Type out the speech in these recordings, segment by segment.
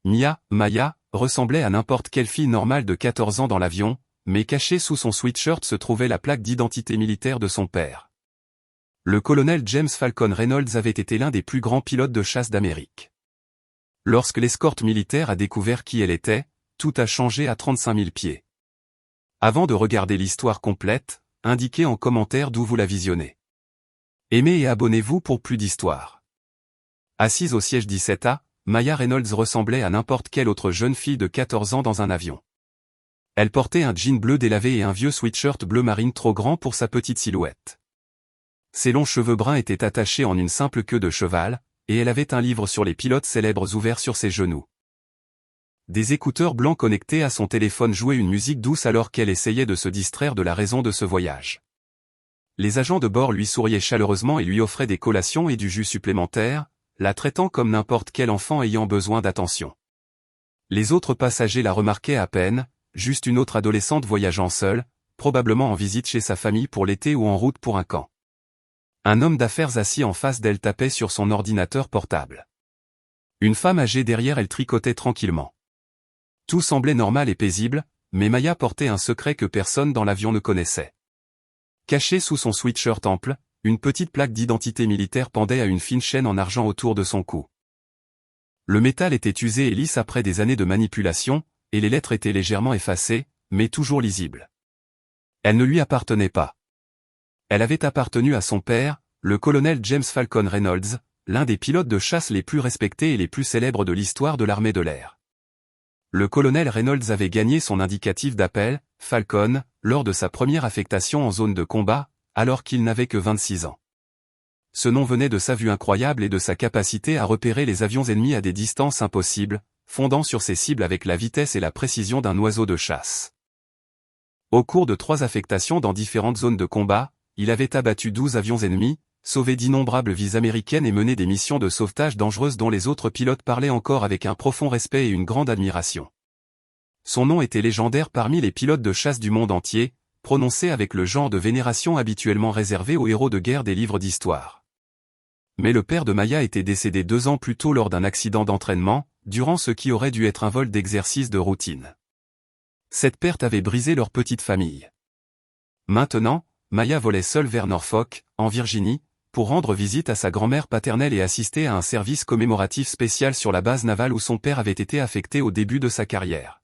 Maya, ressemblait à n'importe quelle fille normale de 14 ans dans l'avion, mais cachée sous son sweatshirt se trouvait la plaque d'identité militaire de son père. Le colonel James Falcon Reynolds avait été l'un des plus grands pilotes de chasse d'Amérique. Lorsque l'escorte militaire a découvert qui elle était, tout a changé à 35 000 pieds. Avant de regarder l'histoire complète, indiquez en commentaire d'où vous la visionnez. Aimez et abonnez-vous pour plus d'histoires. Assise au siège 17A, Maya Reynolds ressemblait à n'importe quelle autre jeune fille de 14 ans dans un avion. Elle portait un jean bleu délavé et un vieux sweatshirt bleu marine trop grand pour sa petite silhouette. Ses longs cheveux bruns étaient attachés en une simple queue de cheval, et elle avait un livre sur les pilotes célèbres ouvert sur ses genoux. Des écouteurs blancs connectés à son téléphone jouaient une musique douce alors qu'elle essayait de se distraire de la raison de ce voyage. Les agents de bord lui souriaient chaleureusement et lui offraient des collations et du jus supplémentaire, la traitant comme n'importe quel enfant ayant besoin d'attention. Les autres passagers la remarquaient à peine, juste une autre adolescente voyageant seule, probablement en visite chez sa famille pour l'été ou en route pour un camp. Un homme d'affaires assis en face d'elle tapait sur son ordinateur portable. Une femme âgée derrière elle tricotait tranquillement. Tout semblait normal et paisible, mais Maya portait un secret que personne dans l'avion ne connaissait. Cachée sous son sweatshirt ample, une petite plaque d'identité militaire pendait à une fine chaîne en argent autour de son cou. Le métal était usé et lisse après des années de manipulation, et les lettres étaient légèrement effacées, mais toujours lisibles. Elle ne lui appartenait pas. Elle avait appartenu à son père, le colonel James Falcon Reynolds, l'un des pilotes de chasse les plus respectés et les plus célèbres de l'histoire de l'armée de l'air. Le colonel Reynolds avait gagné son indicatif d'appel, Falcon, lors de sa première affectation en zone de combat, alors qu'il n'avait que 26 ans. Ce nom venait de sa vue incroyable et de sa capacité à repérer les avions ennemis à des distances impossibles, fondant sur ses cibles avec la vitesse et la précision d'un oiseau de chasse. Au cours de 3 affectations dans différentes zones de combat, il avait abattu 12 avions ennemis, sauvé d'innombrables vies américaines et mené des missions de sauvetage dangereuses dont les autres pilotes parlaient encore avec un profond respect et une grande admiration. Son nom était légendaire parmi les pilotes de chasse du monde entier, prononcé avec le genre de vénération habituellement réservé aux héros de guerre des livres d'histoire. Mais le père de Maya était décédé 2 ans plus tôt lors d'un accident d'entraînement, durant ce qui aurait dû être un vol d'exercice de routine. Cette perte avait brisé leur petite famille. Maintenant, Maya volait seule vers Norfolk, en Virginie, pour rendre visite à sa grand-mère paternelle et assister à un service commémoratif spécial sur la base navale où son père avait été affecté au début de sa carrière.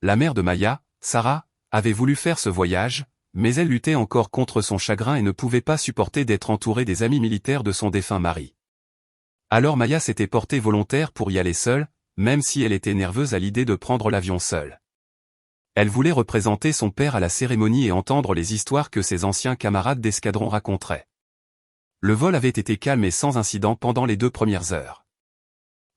La mère de Maya, Sarah, avait voulu faire ce voyage, mais elle luttait encore contre son chagrin et ne pouvait pas supporter d'être entourée des amis militaires de son défunt mari. Alors Maya s'était portée volontaire pour y aller seule, même si elle était nerveuse à l'idée de prendre l'avion seule. Elle voulait représenter son père à la cérémonie et entendre les histoires que ses anciens camarades d'escadron raconteraient. Le vol avait été calme et sans incident pendant les 2 premières heures.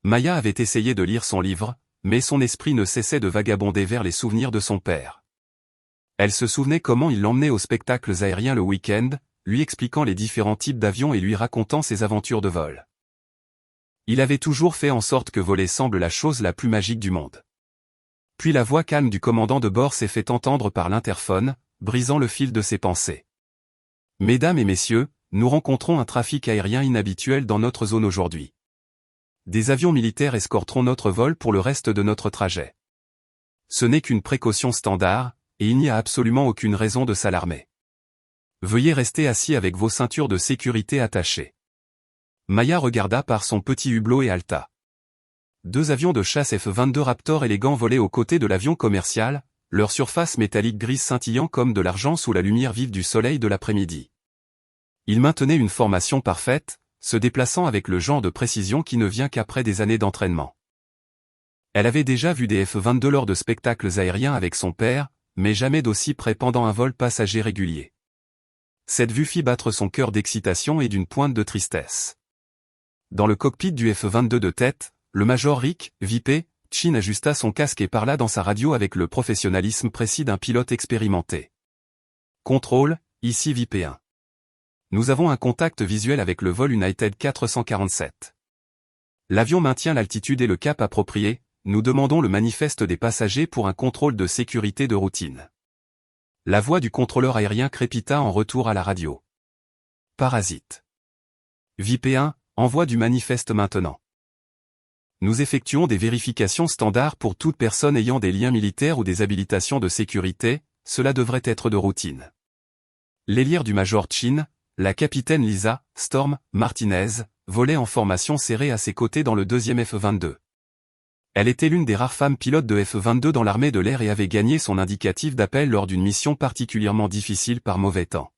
Maya avait essayé de lire son livre, mais son esprit ne cessait de vagabonder vers les souvenirs de son père. Elle se souvenait comment il l'emmenait aux spectacles aériens le week-end, lui expliquant les différents types d'avions et lui racontant ses aventures de vol. Il avait toujours fait en sorte que voler semble la chose la plus magique du monde. Puis la voix calme du commandant de bord s'est fait entendre par l'interphone, brisant le fil de ses pensées. « Mesdames et messieurs, nous rencontrons un trafic aérien inhabituel dans notre zone aujourd'hui. Des avions militaires escorteront notre vol pour le reste de notre trajet. Ce n'est qu'une précaution standard, et il n'y a absolument aucune raison de s'alarmer. Veuillez rester assis avec vos ceintures de sécurité attachées. » Maya regarda par son petit hublot et halta. 2 avions de chasse F-22 Raptor élégants volaient aux côtés de l'avion commercial, leur surface métallique grise scintillant comme de l'argent sous la lumière vive du soleil de l'après-midi. Ils maintenaient une formation parfaite, se déplaçant avec le genre de précision qui ne vient qu'après des années d'entraînement. Elle avait déjà vu des F-22 lors de spectacles aériens avec son père, mais jamais d'aussi près pendant un vol passager régulier. Cette vue fit battre son cœur d'excitation et d'une pointe de tristesse. Dans le cockpit du F-22 de tête, le major Rick Vipé Chin ajusta son casque et parla dans sa radio avec le professionnalisme précis d'un pilote expérimenté. « Contrôle, ici Vipé 1. Nous avons un contact visuel avec le vol United 447. L'avion maintient l'altitude et le cap approprié, nous demandons le manifeste des passagers pour un contrôle de sécurité de routine. » La voix du contrôleur aérien crépita en retour à la radio. « Parasite. Vipé 1, envoi du manifeste maintenant. » Nous effectuons des vérifications standards pour toute personne ayant des liens militaires ou des habilitations de sécurité, cela devrait être de routine. L'élire du Major Chin, la capitaine Lisa Storm Martinez, volait en formation serrée à ses côtés dans le deuxième F-22. Elle était l'une des rares femmes pilotes de F-22 dans l'armée de l'air et avait gagné son indicatif d'appel lors d'une mission particulièrement difficile par mauvais temps.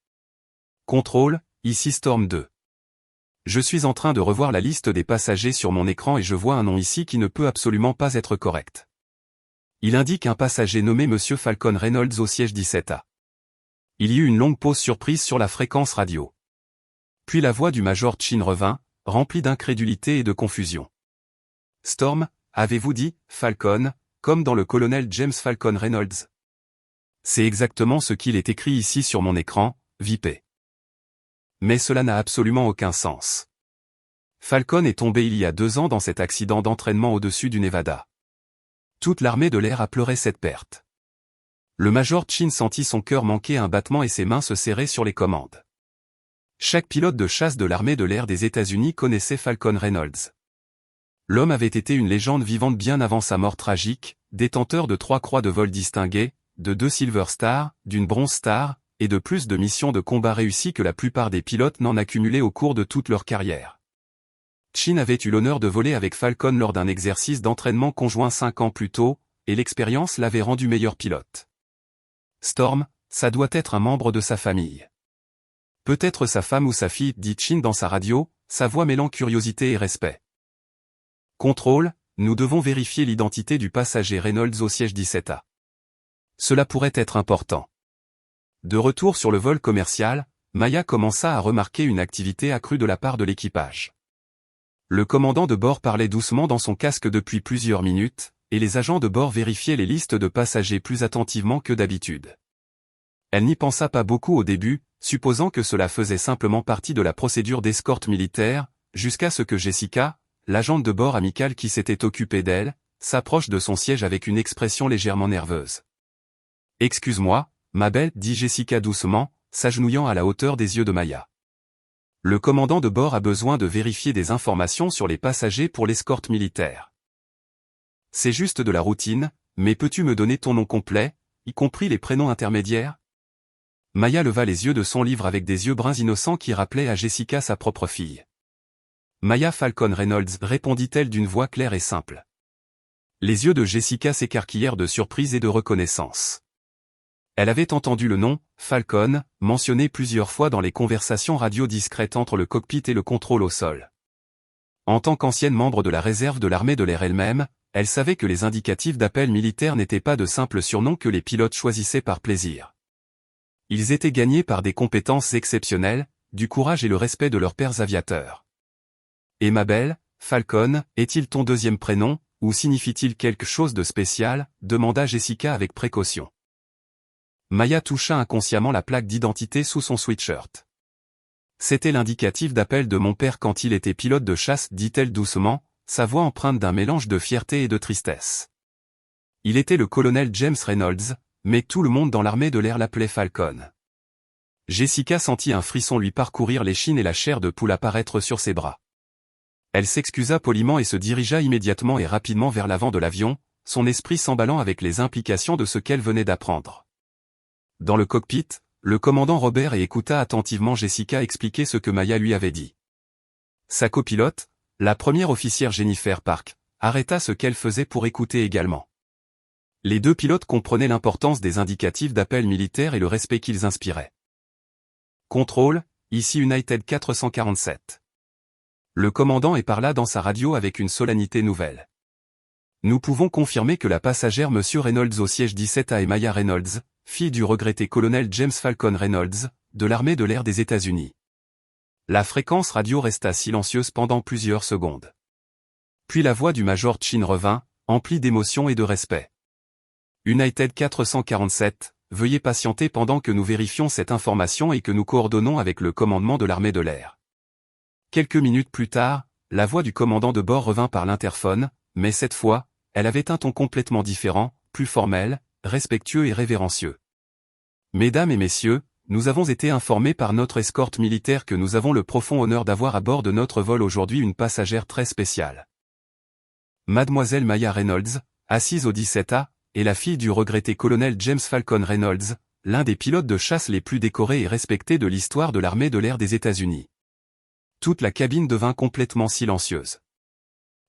Contrôle, ici Storm 2. Je suis en train de revoir la liste des passagers sur mon écran et je vois un nom ici qui ne peut absolument pas être correct. Il indique un passager nommé Monsieur Falcon Reynolds au siège 17A. Il y eut une longue pause surprise sur la fréquence radio. Puis la voix du Major Chin revint, remplie d'incrédulité et de confusion. Storm, avez-vous dit, Falcon, comme dans le colonel James Falcon Reynolds? C'est exactement ce qu'il est écrit ici sur mon écran, VIP. Mais cela n'a absolument aucun sens. Falcon est tombé il y a 2 ans dans cet accident d'entraînement au-dessus du Nevada. Toute l'armée de l'air a pleuré cette perte. Le Major Chin sentit son cœur manquer un battement et ses mains se serrer sur les commandes. Chaque pilote de chasse de l'armée de l'air des États-Unis connaissait Falcon Reynolds. L'homme avait été une légende vivante bien avant sa mort tragique, détenteur de 3 croix de vol distinguées, de 2 Silver Star, d'une Bronze Star, et de plus de missions de combat réussies que la plupart des pilotes n'en accumulaient au cours de toute leur carrière. Chin avait eu l'honneur de voler avec Falcon lors d'un exercice d'entraînement conjoint 5 ans plus tôt, et l'expérience l'avait rendu meilleur pilote. Storm, ça doit être un membre de sa famille. Peut-être sa femme ou sa fille, dit Chin dans sa radio, sa voix mêlant curiosité et respect. Contrôle, nous devons vérifier l'identité du passager Reynolds au siège 17A. Cela pourrait être important. De retour sur le vol commercial, Maya commença à remarquer une activité accrue de la part de l'équipage. Le commandant de bord parlait doucement dans son casque depuis plusieurs minutes, et les agents de bord vérifiaient les listes de passagers plus attentivement que d'habitude. Elle n'y pensa pas beaucoup au début, supposant que cela faisait simplement partie de la procédure d'escorte militaire, jusqu'à ce que Jessica, l'agente de bord amicale qui s'était occupée d'elle, s'approche de son siège avec une expression légèrement nerveuse. « Excuse-moi, ma belle, dit Jessica doucement, s'agenouillant à la hauteur des yeux de Maya. Le commandant de bord a besoin de vérifier des informations sur les passagers pour l'escorte militaire. C'est juste de la routine, mais peux-tu me donner ton nom complet, y compris les prénoms intermédiaires? Maya leva les yeux de son livre avec des yeux bruns innocents qui rappelaient à Jessica sa propre fille. Maya Falcon Reynolds, répondit-elle d'une voix claire et simple. Les yeux de Jessica s'écarquillèrent de surprise et de reconnaissance. Elle avait entendu le nom, Falcon, mentionné plusieurs fois dans les conversations radio discrètes entre le cockpit et le contrôle au sol. En tant qu'ancienne membre de la réserve de l'armée de l'air elle-même, elle savait que les indicatifs d'appel militaire n'étaient pas de simples surnoms que les pilotes choisissaient par plaisir. Ils étaient gagnés par des compétences exceptionnelles, du courage et le respect de leurs pairs aviateurs. Et ma belle, Falcon, est-il ton deuxième prénom, ou signifie-t-il quelque chose de spécial, demanda Jessica avec précaution. Maya toucha inconsciemment la plaque d'identité sous son sweatshirt. C'était l'indicatif d'appel de mon père quand il était pilote de chasse, dit-elle doucement, sa voix empreinte d'un mélange de fierté et de tristesse. Il était le colonel James Reynolds, mais tout le monde dans l'armée de l'air l'appelait Falcon. Jessica sentit un frisson lui parcourir l'échine et la chair de poule apparaître sur ses bras. Elle s'excusa poliment et se dirigea immédiatement et rapidement vers l'avant de l'avion, son esprit s'emballant avec les implications de ce qu'elle venait d'apprendre. Dans le cockpit, le commandant Robert écouta attentivement Jessica expliquer ce que Maya lui avait dit. Sa copilote, la première officière Jennifer Park, arrêta ce qu'elle faisait pour écouter également. Les 2 pilotes comprenaient l'importance des indicatifs d'appel militaire et le respect qu'ils inspiraient. Contrôle, ici United 447. Le commandant est par là dans sa radio avec une solennité nouvelle. Nous pouvons confirmer que la passagère Monsieur Reynolds au siège 17A est Maya Reynolds, fille du regretté colonel James Falcon Reynolds, de l'armée de l'air des États-Unis. La fréquence radio resta silencieuse pendant plusieurs secondes. Puis la voix du Major Chin revint, emplie d'émotion et de respect. United 447, veuillez patienter pendant que nous vérifions cette information et que nous coordonnons avec le commandement de l'armée de l'air. Quelques minutes plus tard, la voix du commandant de bord revint par l'interphone, mais cette fois, elle avait un ton complètement différent, plus formel, respectueux et révérencieux. Mesdames et messieurs, nous avons été informés par notre escorte militaire que nous avons le profond honneur d'avoir à bord de notre vol aujourd'hui une passagère très spéciale. Mademoiselle Maya Reynolds, assise au 17A, est la fille du regretté colonel James Falcon Reynolds, l'un des pilotes de chasse les plus décorés et respectés de l'histoire de l'armée de l'air des États-Unis. Toute la cabine devint complètement silencieuse.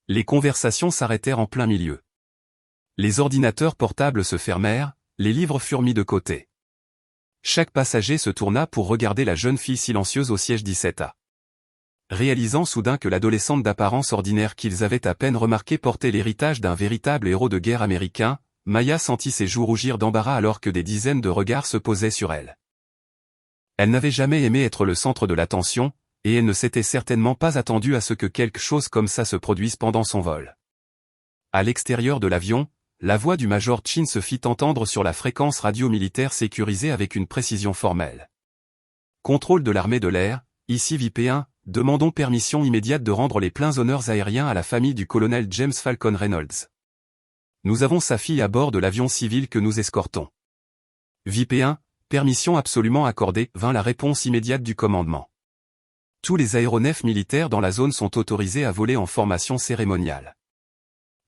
Les conversations s'arrêtèrent en plein milieu. Les ordinateurs portables se fermèrent, les livres furent mis de côté. Chaque passager se tourna pour regarder la jeune fille silencieuse au siège 17A. Réalisant soudain que l'adolescente d'apparence ordinaire qu'ils avaient à peine remarquée portait l'héritage d'un véritable héros de guerre américain, Maya sentit ses joues rougir d'embarras alors que des dizaines de regards se posaient sur elle. Elle n'avait jamais aimé être le centre de l'attention, et elle ne s'était certainement pas attendue à ce que quelque chose comme ça se produise pendant son vol. À l'extérieur de l'avion, la voix du major Chin se fit entendre sur la fréquence radio militaire sécurisée avec une précision formelle. Contrôle de l'armée de l'air, ici VIP1, demandons permission immédiate de rendre les pleins honneurs aériens à la famille du colonel James Falcon Reynolds. Nous avons sa fille à bord de l'avion civil que nous escortons. VIP1, permission absolument accordée, vint la réponse immédiate du commandement. Tous les aéronefs militaires dans la zone sont autorisés à voler en formation cérémoniale.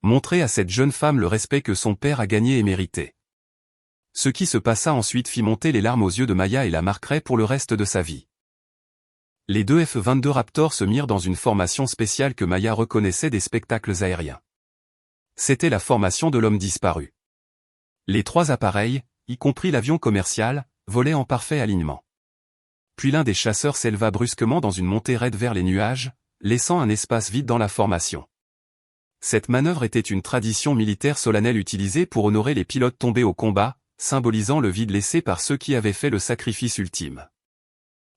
Montrez à cette jeune femme le respect que son père a gagné et mérité. Ce qui se passa ensuite fit monter les larmes aux yeux de Maya et la marquerait pour le reste de sa vie. Les deux F-22 Raptor se mirent dans une formation spéciale que Maya reconnaissait des spectacles aériens. C'était la formation de l'homme disparu. Les trois appareils, y compris l'avion commercial, volaient en parfait alignement. Puis l'un des chasseurs s'éleva brusquement dans une montée raide vers les nuages, laissant un espace vide dans la formation. Cette manœuvre était une tradition militaire solennelle utilisée pour honorer les pilotes tombés au combat, symbolisant le vide laissé par ceux qui avaient fait le sacrifice ultime.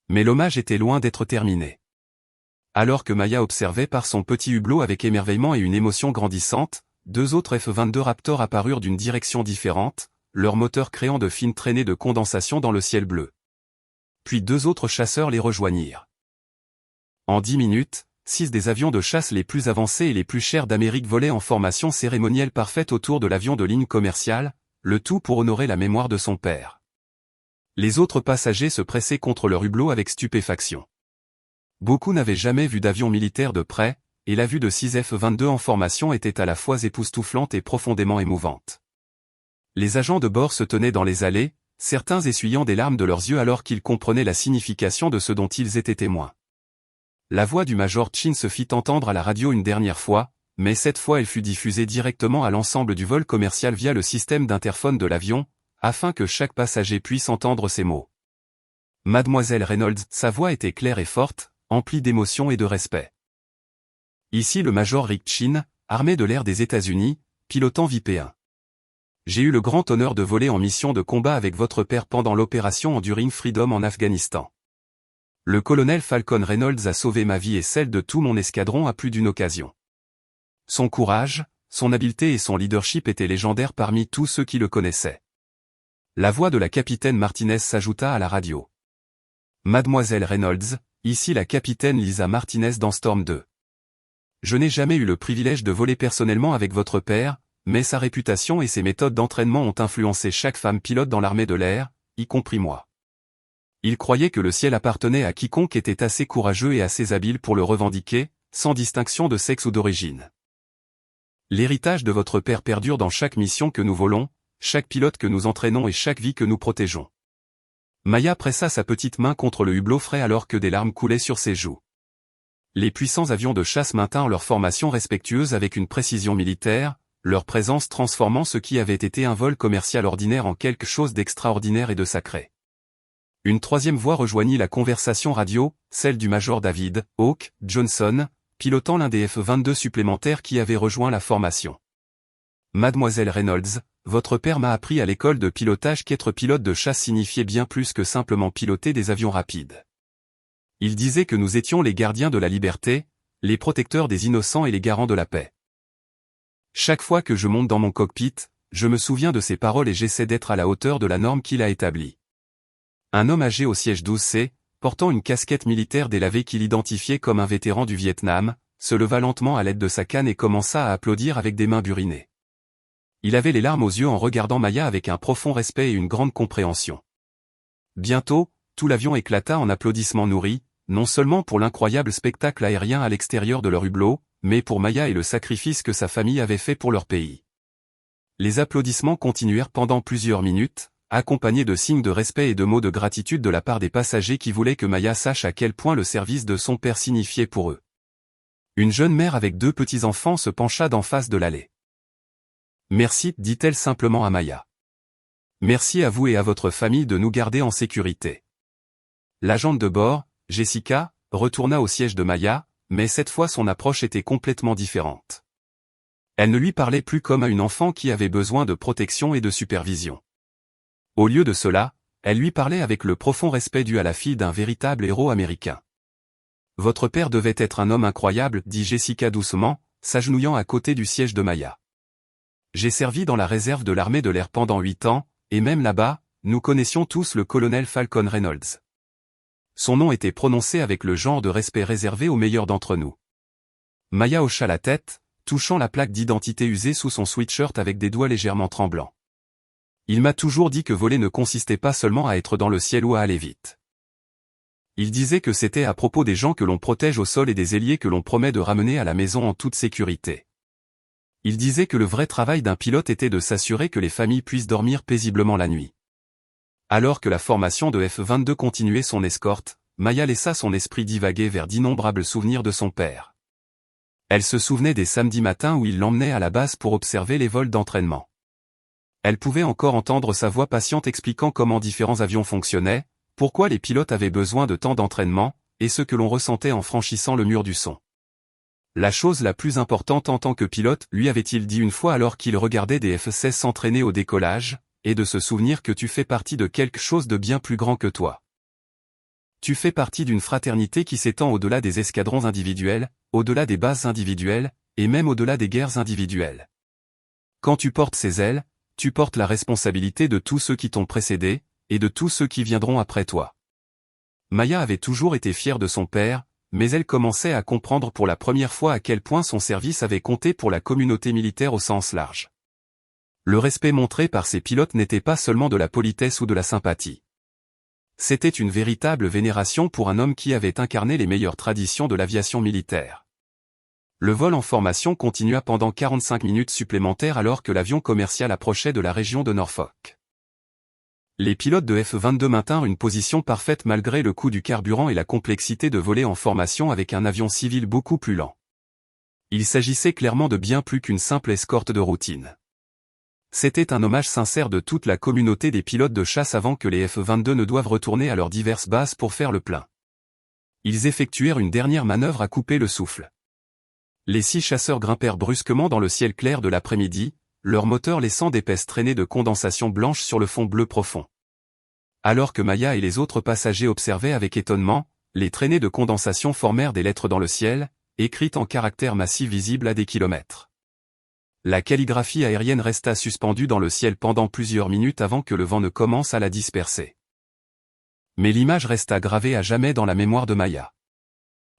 Mais l'hommage était loin d'être terminé. Alors que Maya observait par son petit hublot avec émerveillement et une émotion grandissante, deux autres F-22 Raptor apparurent d'une direction différente, leurs moteurs créant de fines traînées de condensation dans le ciel bleu. Puis deux autres chasseurs les rejoignirent. En 10 minutes, 6 des avions de chasse les plus avancés et les plus chers d'Amérique volaient en formation cérémonielle parfaite autour de l'avion de ligne commerciale, le tout pour honorer la mémoire de son père. Les autres passagers se pressaient contre leur hublot avec stupéfaction. Beaucoup n'avaient jamais vu d'avion militaire de près, et la vue de 6 F-22 en formation était à la fois époustouflante et profondément émouvante. Les agents de bord se tenaient dans les allées, certains essuyant des larmes de leurs yeux alors qu'ils comprenaient la signification de ce dont ils étaient témoins. La voix du major Chin se fit entendre à la radio une dernière fois, mais cette fois elle fut diffusée directement à l'ensemble du vol commercial via le système d'interphone de l'avion, afin que chaque passager puisse entendre ces mots. Mademoiselle Reynolds, sa voix était claire et forte, emplie d'émotion et de respect. Ici le major Rick Chin, armée de l'air des États-Unis, pilotant VIP1. J'ai eu le grand honneur de voler en mission de combat avec votre père pendant l'opération Enduring Freedom en Afghanistan. Le colonel Falcon Reynolds a sauvé ma vie et celle de tout mon escadron à plus d'une occasion. Son courage, son habileté et son leadership étaient légendaires parmi tous ceux qui le connaissaient. La voix de la capitaine Martinez s'ajouta à la radio. Mademoiselle Reynolds, ici la capitaine Lisa Martinez dans Storm 2. Je n'ai jamais eu le privilège de voler personnellement avec votre père, mais sa réputation et ses méthodes d'entraînement ont influencé chaque femme pilote dans l'armée de l'air, y compris moi. Il croyait que le ciel appartenait à quiconque était assez courageux et assez habile pour le revendiquer, sans distinction de sexe ou d'origine. L'héritage de votre père perdure dans chaque mission que nous volons, chaque pilote que nous entraînons et chaque vie que nous protégeons. Maya pressa sa petite main contre le hublot frais alors que des larmes coulaient sur ses joues. Les puissants avions de chasse maintinrent leur formation respectueuse avec une précision militaire, leur présence transformant ce qui avait été un vol commercial ordinaire en quelque chose d'extraordinaire et de sacré. Une troisième voix rejoignit la conversation radio, celle du major David Hawk Johnson, pilotant l'un des F-22 supplémentaires qui avait rejoint la formation. Mademoiselle Reynolds, votre père m'a appris à l'école de pilotage qu'être pilote de chasse signifiait bien plus que simplement piloter des avions rapides. Il disait que nous étions les gardiens de la liberté, les protecteurs des innocents et les garants de la paix. Chaque fois que je monte dans mon cockpit, je me souviens de ces paroles et j'essaie d'être à la hauteur de la norme qu'il a établie. Un homme âgé au siège 12C, portant une casquette militaire délavée qu'il identifiait comme un vétéran du Vietnam, se leva lentement à l'aide de sa canne et commença à applaudir avec des mains burinées. Il avait les larmes aux yeux en regardant Maya avec un profond respect et une grande compréhension. Bientôt, tout l'avion éclata en applaudissements nourris, non seulement pour l'incroyable spectacle aérien à l'extérieur de leur hublot, mais pour Maya et le sacrifice que sa famille avait fait pour leur pays. Les applaudissements continuèrent pendant plusieurs minutes, accompagnés de signes de respect et de mots de gratitude de la part des passagers qui voulaient que Maya sache à quel point le service de son père signifiait pour eux. Une jeune mère avec 2 petits-enfants se pencha d'en face de l'allée. « Merci, dit-elle simplement à Maya. Merci à vous et à votre famille de nous garder en sécurité. » L'agente de bord, Jessica, retourna au siège de Maya, mais cette fois son approche était complètement différente. Elle ne lui parlait plus comme à une enfant qui avait besoin de protection et de supervision. Au lieu de cela, elle lui parlait avec le profond respect dû à la fille d'un véritable héros américain. « Votre père devait être un homme incroyable, dit Jessica doucement, s'agenouillant à côté du siège de Maya. J'ai servi dans la réserve de l'armée de l'air pendant 8 ans, et même là-bas, nous connaissions tous le colonel Falcon Reynolds. Son nom était prononcé avec le genre de respect réservé aux meilleurs d'entre nous. » Maya hocha la tête, touchant la plaque d'identité usée sous son sweatshirt avec des doigts légèrement tremblants. « Il m'a toujours dit que voler ne consistait pas seulement à être dans le ciel ou à aller vite. Il disait que c'était à propos des gens que l'on protège au sol et des ailiers que l'on promet de ramener à la maison en toute sécurité. Il disait que le vrai travail d'un pilote était de s'assurer que les familles puissent dormir paisiblement la nuit. » Alors que la formation de F-22 continuait son escorte, Maya laissa son esprit divaguer vers d'innombrables souvenirs de son père. Elle se souvenait des samedis matins où il l'emmenait à la base pour observer les vols d'entraînement. Elle pouvait encore entendre sa voix patiente expliquant comment différents avions fonctionnaient, pourquoi les pilotes avaient besoin de temps d'entraînement, et ce que l'on ressentait en franchissant le mur du son. La chose la plus importante en tant que pilote, lui avait-il dit une fois alors qu'il regardait des F-16 s'entraîner au décollage, et de se souvenir que tu fais partie de quelque chose de bien plus grand que toi. Tu fais partie d'une fraternité qui s'étend au-delà des escadrons individuels, au-delà des bases individuelles, et même au-delà des guerres individuelles. Quand tu portes ces ailes, tu portes la responsabilité de tous ceux qui t'ont précédé, et de tous ceux qui viendront après toi. Maya avait toujours été fière de son père, mais elle commençait à comprendre pour la première fois à quel point son service avait compté pour la communauté militaire au sens large. Le respect montré par ses pilotes n'était pas seulement de la politesse ou de la sympathie. C'était une véritable vénération pour un homme qui avait incarné les meilleures traditions de l'aviation militaire. Le vol en formation continua pendant 45 minutes supplémentaires alors que l'avion commercial approchait de la région de Norfolk. Les pilotes de F-22 maintinrent une position parfaite malgré le coût du carburant et la complexité de voler en formation avec un avion civil beaucoup plus lent. Il s'agissait clairement de bien plus qu'une simple escorte de routine. C'était un hommage sincère de toute la communauté des pilotes de chasse avant que les F-22 ne doivent retourner à leurs diverses bases pour faire le plein. Ils effectuèrent une dernière manœuvre à couper le souffle. Les 6 chasseurs grimpèrent brusquement dans le ciel clair de l'après-midi, leur moteur laissant d'épaisses traînées de condensation blanche sur le fond bleu profond. Alors que Maya et les autres passagers observaient avec étonnement, les traînées de condensation formèrent des lettres dans le ciel, écrites en caractères massifs visibles à des kilomètres. La calligraphie aérienne resta suspendue dans le ciel pendant plusieurs minutes avant que le vent ne commence à la disperser. Mais l'image resta gravée à jamais dans la mémoire de Maya.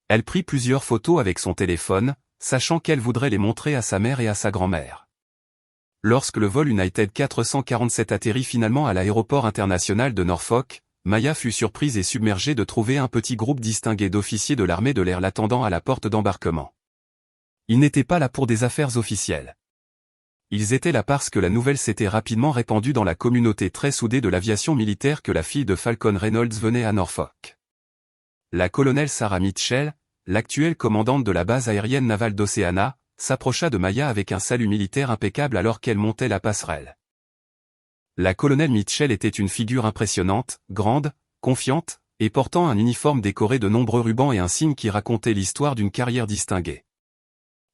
Elle prit plusieurs photos avec son téléphone, sachant qu'elle voudrait les montrer à sa mère et à sa grand-mère. Lorsque le vol United 447 atterrit finalement à l'aéroport international de Norfolk, Maya fut surprise et submergée de trouver un petit groupe distingué d'officiers de l'armée de l'air l'attendant à la porte d'embarquement. Ils n'étaient pas là pour des affaires officielles. Ils étaient là parce que la nouvelle s'était rapidement répandue dans la communauté très soudée de l'aviation militaire que la fille de Falcon Reynolds venait à Norfolk. La colonelle Sarah Mitchell, l'actuelle commandante de la base aérienne navale d'Oceana, s'approcha de Maya avec un salut militaire impeccable alors qu'elle montait la passerelle. La colonelle Mitchell était une figure impressionnante, grande, confiante, et portant un uniforme décoré de nombreux rubans et un signe qui racontait l'histoire d'une carrière distinguée.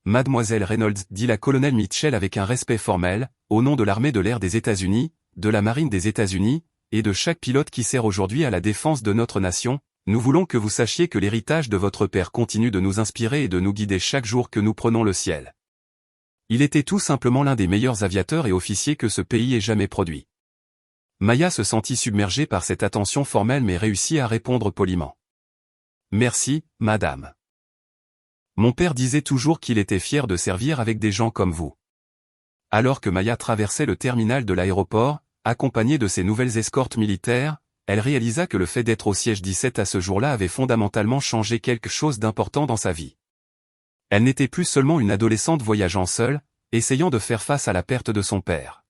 Mademoiselle Reynolds, dit la colonelle Mitchell avec un respect formel, au nom de l'armée de l'air des États-Unis, de la marine des États-Unis, et de chaque pilote qui sert aujourd'hui à la défense de notre nation, nous voulons que vous sachiez que l'héritage de votre père continue de nous inspirer et de nous guider chaque jour que nous prenons le ciel. Il était tout simplement l'un des meilleurs aviateurs et officiers que ce pays ait jamais produit. Maya se sentit submergée par cette attention formelle mais réussit à répondre poliment. Merci, madame. Mon père disait toujours qu'il était fier de servir avec des gens comme vous. Alors que Maya traversait le terminal de l'aéroport, accompagnée de ses nouvelles escortes militaires, elle réalisa que le fait d'être au siège 17 à ce jour-là avait fondamentalement changé quelque chose d'important dans sa vie. Elle n'était plus seulement une adolescente voyageant seule, essayant de faire face à la perte de son père.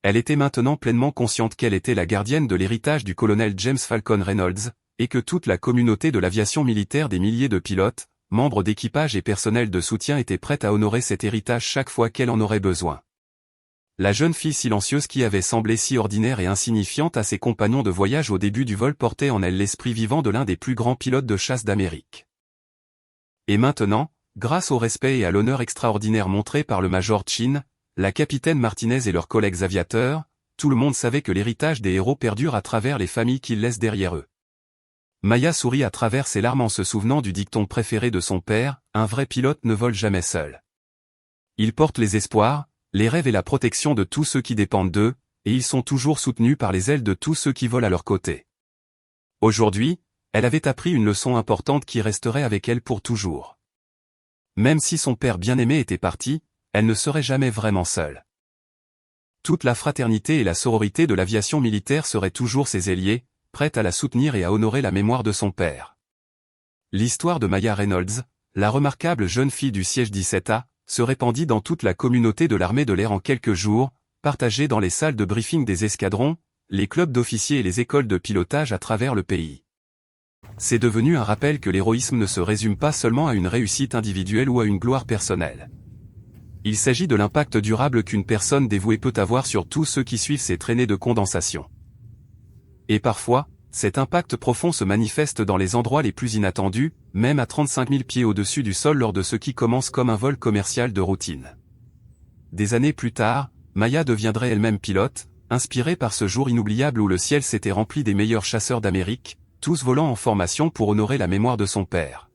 Elle était maintenant pleinement consciente qu'elle était la gardienne de l'héritage du colonel James Falcon Reynolds, et que toute la communauté de l'aviation militaire des milliers de pilotes, membres d'équipage et personnel de soutien étaient prête à honorer cet héritage chaque fois qu'elle en aurait besoin. La jeune fille silencieuse qui avait semblé si ordinaire et insignifiante à ses compagnons de voyage au début du vol portait en elle l'esprit vivant de l'un des plus grands pilotes de chasse d'Amérique. Et maintenant, grâce au respect et à l'honneur extraordinaire montré par le Major Chin, la capitaine Martinez et leurs collègues aviateurs, tout le monde savait que l'héritage des héros perdure à travers les familles qu'ils laissent derrière eux. Maya sourit à travers ses larmes en se souvenant du dicton préféré de son père, un vrai pilote ne vole jamais seul. Il porte les espoirs, les rêves et la protection de tous ceux qui dépendent d'eux, et ils sont toujours soutenus par les ailes de tous ceux qui volent à leur côté. Aujourd'hui, elle avait appris une leçon importante qui resterait avec elle pour toujours. Même si son père bien-aimé était parti, elle ne serait jamais vraiment seule. Toute la fraternité et la sororité de l'aviation militaire seraient toujours ses ailiers, prêtes à la soutenir et à honorer la mémoire de son père. L'histoire de Maya Reynolds, la remarquable jeune fille du siège 17A, se répandit dans toute la communauté de l'armée de l'air en quelques jours, partagée dans les salles de briefing des escadrons, les clubs d'officiers et les écoles de pilotage à travers le pays. C'est devenu un rappel que l'héroïsme ne se résume pas seulement à une réussite individuelle ou à une gloire personnelle. Il s'agit de l'impact durable qu'une personne dévouée peut avoir sur tous ceux qui suivent ses traînées de condensation. Et parfois, cet impact profond se manifeste dans les endroits les plus inattendus, même à 35 000 pieds au-dessus du sol lors de ce qui commence comme un vol commercial de routine. Des années plus tard, Maya deviendrait elle-même pilote, inspirée par ce jour inoubliable où le ciel s'était rempli des meilleurs chasseurs d'Amérique, tous volant en formation pour honorer la mémoire de son père.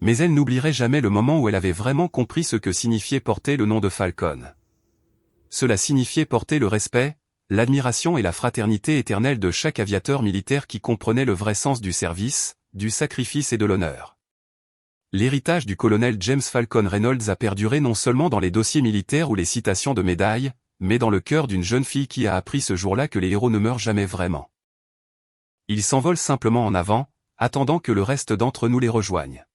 Mais elle n'oublierait jamais le moment où elle avait vraiment compris ce que signifiait porter le nom de Falcon. Cela signifiait porter le respect, l'admiration et la fraternité éternelle de chaque aviateur militaire qui comprenait le vrai sens du service, du sacrifice et de l'honneur. L'héritage du colonel James Falcon Reynolds a perduré non seulement dans les dossiers militaires ou les citations de médailles, mais dans le cœur d'une jeune fille qui a appris ce jour-là que les héros ne meurent jamais vraiment. Ils s'envolent simplement en avant, attendant que le reste d'entre nous les rejoigne.